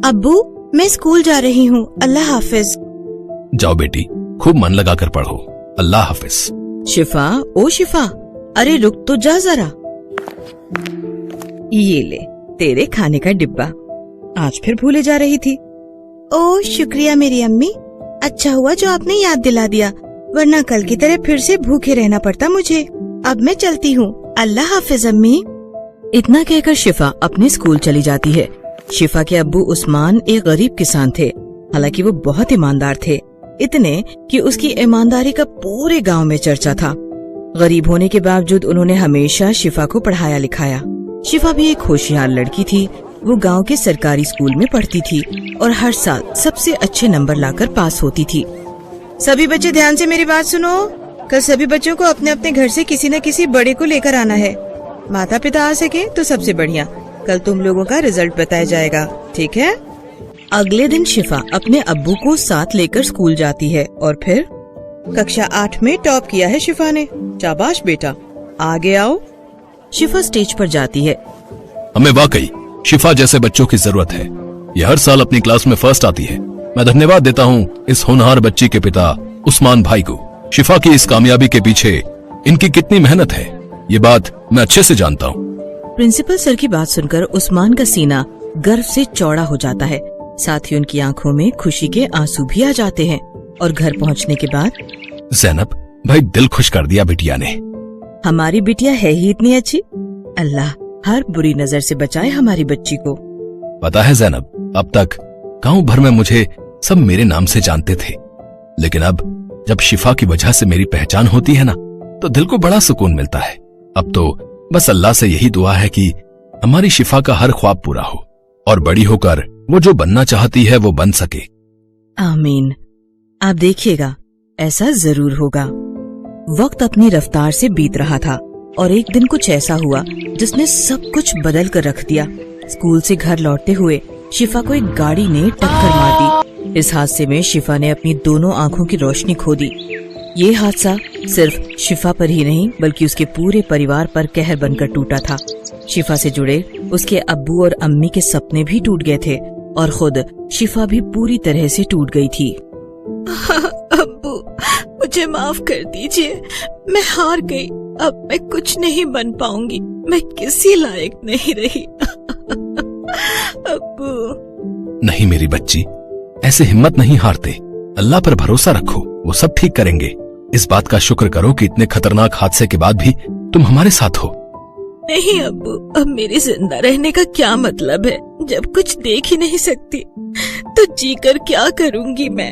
अब्बू, मैं स्कूल जा रही हूँ, अल्लाह हाफिज। जाओ बेटी, खूब मन लगा कर पढ़ो, अल्लाह हाफिज। शिफा, ओ शिफा, अरे रुक तो जा जरा। ये ले तेरे खाने का डिब्बा, आज फिर भूले जा रही थी। ओ शुक्रिया मेरी अम्मी, अच्छा हुआ जो आपने याद दिला दिया, वरना कल की तरह फिर से भूखे रहना पड़ता मुझे। अब मैं चलती हूँ, अल्लाह हाफिज अम्मी। इतना कहकर शिफा अपने स्कूल चली जाती है। शिफा के अब्बू उस्मान एक गरीब किसान थे, हालांकि वो बहुत ईमानदार थे, इतने कि उसकी ईमानदारी का पूरे गांव में चर्चा था। गरीब होने के बावजूद उन्होंने हमेशा शिफा को पढ़ाया लिखाया। शिफा भी एक होशियार लड़की थी। वो गांव के सरकारी स्कूल में पढ़ती थी और हर साल सबसे अच्छे नंबर लाकर पास होती थी। सभी बच्चे ध्यान से मेरी बात सुनो, कल सभी बच्चों को अपने अपने घर से किसी न किसी बड़े को लेकर आना है। माता पिता आ सके तो सबसे बढ़िया, कल तुम लोगों का रिजल्ट बताया जाएगा, ठीक है? अगले दिन शिफा अपने अब्बू को साथ लेकर स्कूल जाती है और फिर कक्षा 8 में टॉप किया है शिफा ने। शाबाश बेटा, आगे आओ। शिफा स्टेज पर जाती है। हमें वाकई शिफा जैसे बच्चों की जरूरत है। ये हर साल अपनी क्लास में फर्स्ट आती है। मैं धन्यवाद देता हूँ इस होनहार बच्ची के पिता उस्मान भाई को। शिफा की इस कामयाबी के पीछे इनकी कितनी मेहनत है, ये बात मैं अच्छे से जानता हूँ। प्रिंसिपल सर की बात सुनकर उस्मान का सीना गर्व से चौड़ा हो जाता है, साथ ही उनकी आंखों में खुशी के आंसू भी आ जाते हैं। और घर पहुँचने के बाद, ज़ैनब भाई, दिल खुश कर दिया बिटिया ने। हमारी बिटिया है ही इतनी अच्छी, अल्लाह हर बुरी नजर से बचाए हमारी बच्ची को। पता है ज़ैनब, अब तक गांव भर में मुझे सब मेरे नाम से जानते थे, लेकिन अब जब शिफा की वजह से मेरी पहचान होती है ना, तो दिल को बड़ा सुकून मिलता है। अब तो बस अल्लाह से यही दुआ है कि हमारी शिफा का हर ख्वाब पूरा हो और बड़ी होकर वो जो बनना चाहती है वो बन सके। आमीन। आप देखिएगा, ऐसा जरूर होगा। वक्त अपनी रफ्तार से बीत रहा था और एक दिन कुछ ऐसा हुआ जिसने सब कुछ बदल कर रख दिया। स्कूल से घर लौटते हुए शिफा को एक गाड़ी ने टक्कर मार दी। इस हादसे में शिफा ने अपनी दोनों आंखों की रोशनी खो दी। ये हादसा सिर्फ शिफा पर ही नहीं बल्कि उसके पूरे परिवार पर कहर बनकर टूटा था। शिफा से जुड़े उसके अब्बू और अम्मी के सपने भी टूट गए थे और खुद शिफा भी पूरी तरह से टूट गई थी। अब्बू, मुझे माफ कर दीजिए, मैं हार गई। अब मैं कुछ नहीं बन पाऊंगी, मैं किसी लायक नहीं रही। अब्बू। नहीं मेरी बच्ची, ऐसे हिम्मत नहीं हारते। अल्लाह पर भरोसा रखो, वो सब ठीक करेंगे। इस बात का शुक्र करो कि इतने खतरनाक हादसे के बाद भी तुम हमारे साथ हो। नहीं अब्बू, अब मेरे जिंदा रहने का क्या मतलब है जब कुछ देख ही नहीं सकती, तो जीकर क्या करूंगी मैं।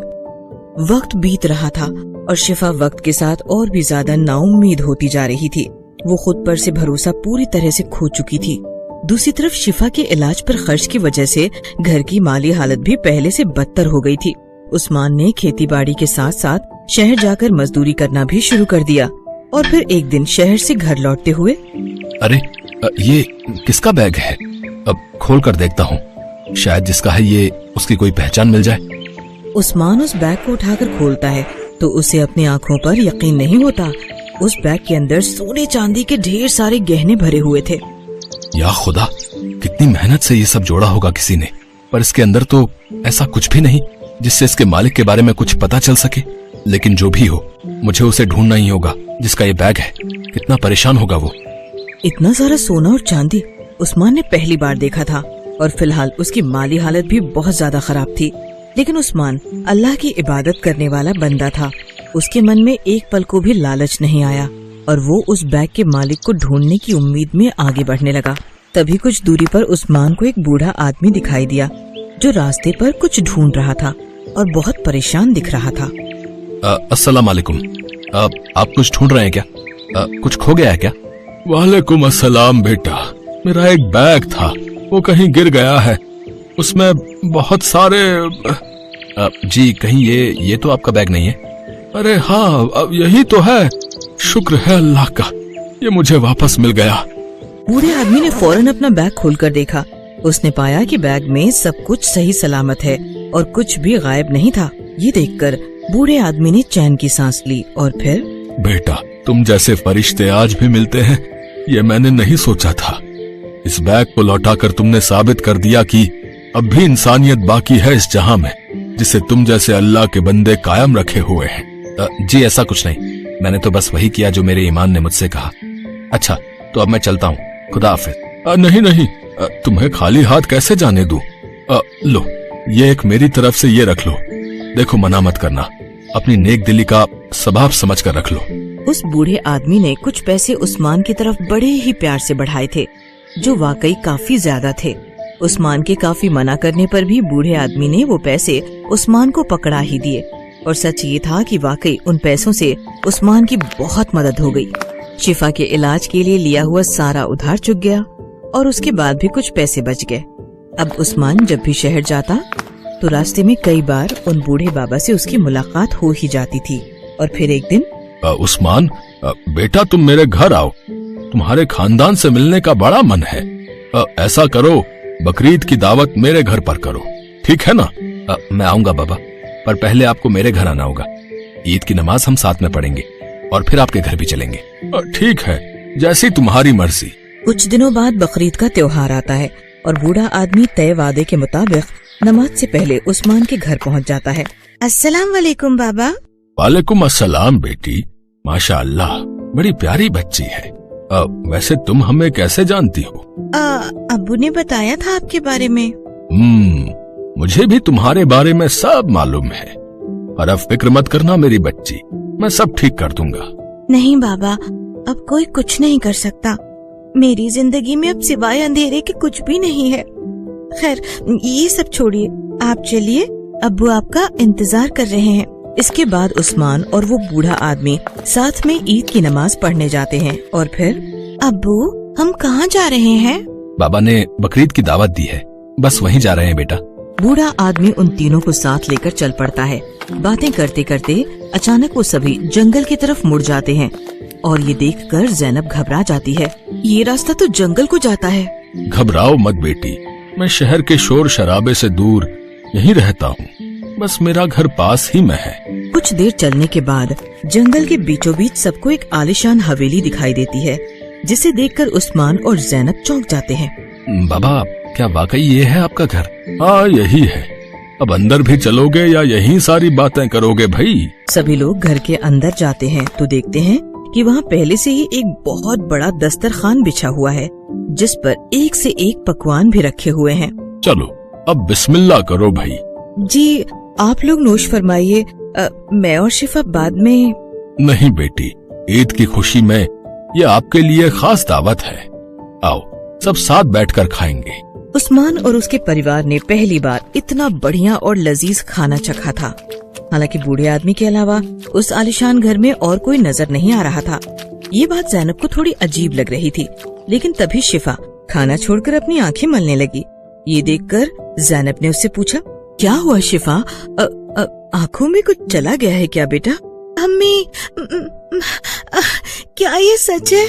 वक्त बीत रहा था और शिफा वक्त के साथ और भी ज्यादा नाउम्मीद होती जा रही थी। वो खुद पर से भरोसा पूरी तरह से खो चुकी थी। दूसरी तरफ शिफा के इलाज पर खर्च की वजह से घर की माली हालत भी पहले से बदतर हो गई थी। उस्मान ने खेती बाड़ी के साथ साथ शहर जाकर मजदूरी करना भी शुरू कर दिया और फिर एक दिन शहर से घर लौटते हुए, अरे ये किसका बैग है? अब खोल कर देखता हूँ, शायद जिसका है ये उसकी कोई पहचान मिल जाए। उस्मान उस बैग को उठाकर खोलता है तो उसे अपनी आंखों पर यकीन नहीं होता। उस बैग के अंदर सोने चांदी के ढेर सारे गहने भरे हुए थे। या खुदा, कितनी मेहनत से ये सब जोड़ा होगा किसी ने, पर इसके अंदर तो ऐसा कुछ भी नहीं जिससे इसके मालिक के बारे में कुछ पता चल सके। लेकिन जो भी हो, मुझे उसे ढूंढना ही होगा जिसका ये बैग है। कितना परेशान होगा वो। इतना सारा सोना और चांदी उस्मान ने पहली बार देखा था और फिलहाल उसकी माली हालत भी बहुत ज्यादा खराब थी। लेकिन उस्मान अल्लाह की इबादत करने वाला बंदा था। उसके मन में एक पल को भी लालच नहीं आया और वो उस बैग के मालिक को ढूंढने की उम्मीद में आगे बढ़ने लगा। तभी कुछ दूरी पर उस्मान को एक बूढ़ा आदमी दिखाई दिया जो रास्ते पर कुछ ढूंढ रहा था और बहुत परेशान दिख रहा था। अस्सलाम वालेकुम, आप कुछ ढूंढ रहे हैं क्या? कुछ खो गया है क्या? वालेकुम अस्सलाम बेटा, मेरा एक बैग था, वो कहीं गिर गया है, उसमें बहुत सारे जी कहीं ये तो आपका बैग नहीं है? अरे हाँ, अब यही तो है, शुक्र है अल्लाह का, ये मुझे वापस मिल गया। बूढ़े आदमी ने फौरन अपना बैग खोलकर देखा। उसने पाया कि बैग में सब कुछ सही सलामत है और कुछ भी गायब नहीं था। ये देखकर बूढ़े आदमी ने चैन की सांस ली और फिर, बेटा तुम जैसे फरिश्ते आज भी मिलते हैं, ये मैंने नहीं सोचा था। इस बैग को लौटाकर तुमने साबित कर दिया कि अब भी इंसानियत बाकी है इस जहां में, जिसे तुम जैसे अल्लाह के बंदे कायम रखे हुए हैं। जी ऐसा कुछ नहीं, मैंने तो बस वही किया जो मेरे ईमान ने मुझसे कहा। अच्छा तो अब मैं चलता हूँ, खुदा हाफिज। नहीं नहीं, तुम्हें खाली हाथ कैसे जाने दूं? लो ये एक मेरी तरफ से ये रख लो। देखो मना मत करना, अपनी नेक दिली का सबाब समझ कर रख लो। उस बूढ़े आदमी ने कुछ पैसे उस्मान की तरफ बड़े ही प्यार से बढ़ाए थे, जो वाकई काफी ज्यादा थे। उस्मान के काफी मना करने पर भी बूढ़े आदमी ने वो पैसे उस्मान को पकड़ा ही दिए। और सच ये था कि वाकई उन पैसों से उस्मान की बहुत मदद हो गई। शिफा के इलाज के लिए लिया हुआ सारा उधार चुक गया और उसके बाद भी कुछ पैसे बच गए। अब उस्मान जब भी शहर जाता तो रास्ते में कई बार उन बूढ़े बाबा से उसकी मुलाकात हो ही जाती थी। और फिर एक दिन, उस्मान बेटा तुम मेरे घर आओ, तुम्हारे खानदान से मिलने का बड़ा मन है। ऐसा करो, बकरीद की दावत मेरे घर पर करो, ठीक है ना? मैं आऊंगा बाबा, पर पहले आपको मेरे घर आना होगा। ईद की नमाज हम साथ में पढ़ेंगे और फिर आपके घर भी चलेंगे। ठीक है, जैसी तुम्हारी मर्जी। कुछ दिनों बाद बकरीद का त्योहार आता है और बूढ़ा आदमी तय वादे के मुताबिक नमाज से पहले उस्मान के घर पहुंच जाता है। अस्सलाम वालेकुम बाबा। वालेकुम अस्सलाम बेटी, माशाअल्लाह बड़ी प्यारी बच्ची है। वैसे तुम हमें कैसे जानती हो? अब्बू ने बताया था आपके बारे में। मुझे भी तुम्हारे बारे में सब मालूम है, और अब फिक्र मत करना मेरी बच्ची, मैं सब ठीक कर दूंगा। नहीं बाबा, अब कोई कुछ नहीं कर सकता। मेरी जिंदगी में अब सिवाय अंधेरे के कुछ भी नहीं है। खैर ये सब छोड़िए, आप चलिए, अब्बू आपका इंतजार कर रहे हैं। इसके बाद उस्मान और वो बूढ़ा आदमी साथ में ईद की नमाज पढ़ने जाते हैं। और फिर, अब्बू हम कहाँ जा रहे हैं? बाबा ने बकरीद की दावत दी है, बस वहीं जा रहे हैं बेटा। बूढ़ा आदमी उन तीनों को साथ लेकर चल पड़ता है। बातें करते करते अचानक वो सभी जंगल की तरफ मुड़ जाते हैं और ये देखकर ज़ैनब घबरा जाती है। ये रास्ता तो जंगल को जाता है। घबराओ मत बेटी, मैं शहर के शोर शराबे से दूर यहीं रहता हूँ, बस मेरा घर पास ही में है। कुछ देर चलने के बाद जंगल के बीचों बीच सबको एक आलीशान हवेली दिखाई देती है, जिसे देखकर उस्मान और ज़ैनब चौंक जाते हैं। बाबा क्या वाकई ये है आपका घर? हाँ यही है। अब अंदर भी चलोगे या यहीं सारी बातें करोगे भाई? सभी लोग घर के अंदर जाते हैं तो देखते हैं कि वहाँ पहले से ही एक बहुत बड़ा दस्तरखान बिछा हुआ है, जिस पर एक से एक पकवान भी रखे हुए हैं। चलो अब बिस्मिल्लाह करो भाई। जी आप लोग नोश फरमाइए, मैं और शिफा बाद में। नहीं बेटी, ईद की खुशी में ये आपके लिए खास दावत है, आओ सब साथ बैठकर खाएंगे। उस्मान और उसके परिवार ने पहली बार इतना बढ़िया और लजीज खाना चखा था। हालांकि बूढ़े आदमी के अलावा उस आलिशान घर में और कोई नजर नहीं आ रहा था। ये बात ज़ैनब को थोड़ी अजीब लग रही थी, लेकिन तभी शिफा खाना छोड़कर अपनी आंखें मलने लगी। ये देखकर ज़ैनब ने उससे पूछा, क्या हुआ शिफा, आंखों में कुछ चला गया है क्या बेटा? अम्मी, क्या ये सच है?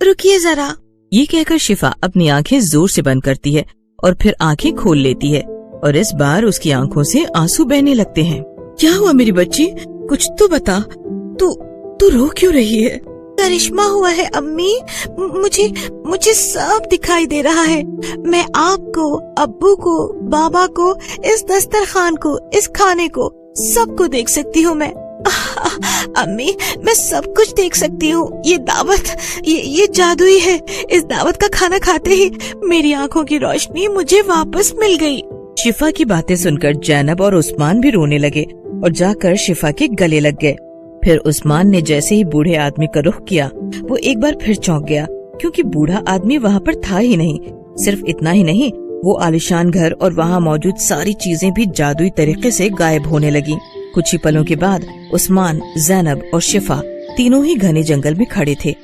रुकिए जरा। ये कहकर शिफा अपनी आंखें जोर से बंद करती है और फिर आंखें खोल लेती है, और इस बार उसकी आंखों से आंसू बहने लगते हैं। क्या हुआ मेरी बच्ची, कुछ तो बता, तू रो क्यों रही है? करिश्मा हुआ है अम्मी, मुझे सब दिखाई दे रहा है। मैं आपको, अब्बू को, बाबा को, इस दस्तरखान को, इस खाने को, सबको देख सकती हूँ मैं। अम्मी मैं सब कुछ देख सकती हूँ। ये दावत, ये जादुई है। इस दावत का खाना खाते ही मेरी आंखों की रोशनी मुझे वापस मिल गई। शिफा की बातें सुनकर ज़ैनब और उस्मान भी रोने लगे और जाकर शिफा के गले लग गए। फिर उस्मान ने जैसे ही बूढ़े आदमी का रुख किया, वो एक बार फिर चौंक गया, क्योंकि बूढ़ा आदमी वहाँ पर था ही नहीं। सिर्फ इतना ही नहीं, वो आलिशान घर और वहाँ मौजूद सारी चीजें भी जादुई तरीके से गायब होने लगी। कुछ ही पलों के बाद उस्मान, ज़ैनब और शिफा तीनों ही घने जंगल में खड़े थे।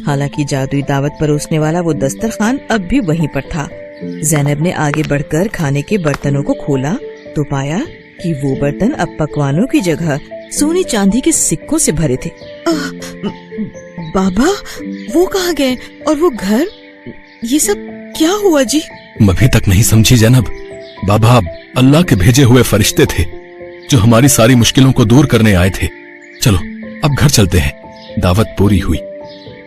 हालांकि जादुई दावत परोसने वाला वो दस्तरखान अब भी वहीं पर था। ज़ैनब ने आगे बढ़कर खाने के बर्तनों को खोला तो पाया कि वो बर्तन अब पकवानों की जगह सोने चांदी के सिक्कों से भरे थे। बाबा वो कहाँ गए और वो घर, ये सब क्या हुआ जी? अभी तक नहीं समझी ज़ैनब, बाबा अल्लाह के भेजे हुए फरिश्ते थे जो हमारी सारी मुश्किलों को दूर करने आए थे। चलो अब घर चलते हैं, दावत पूरी हुई,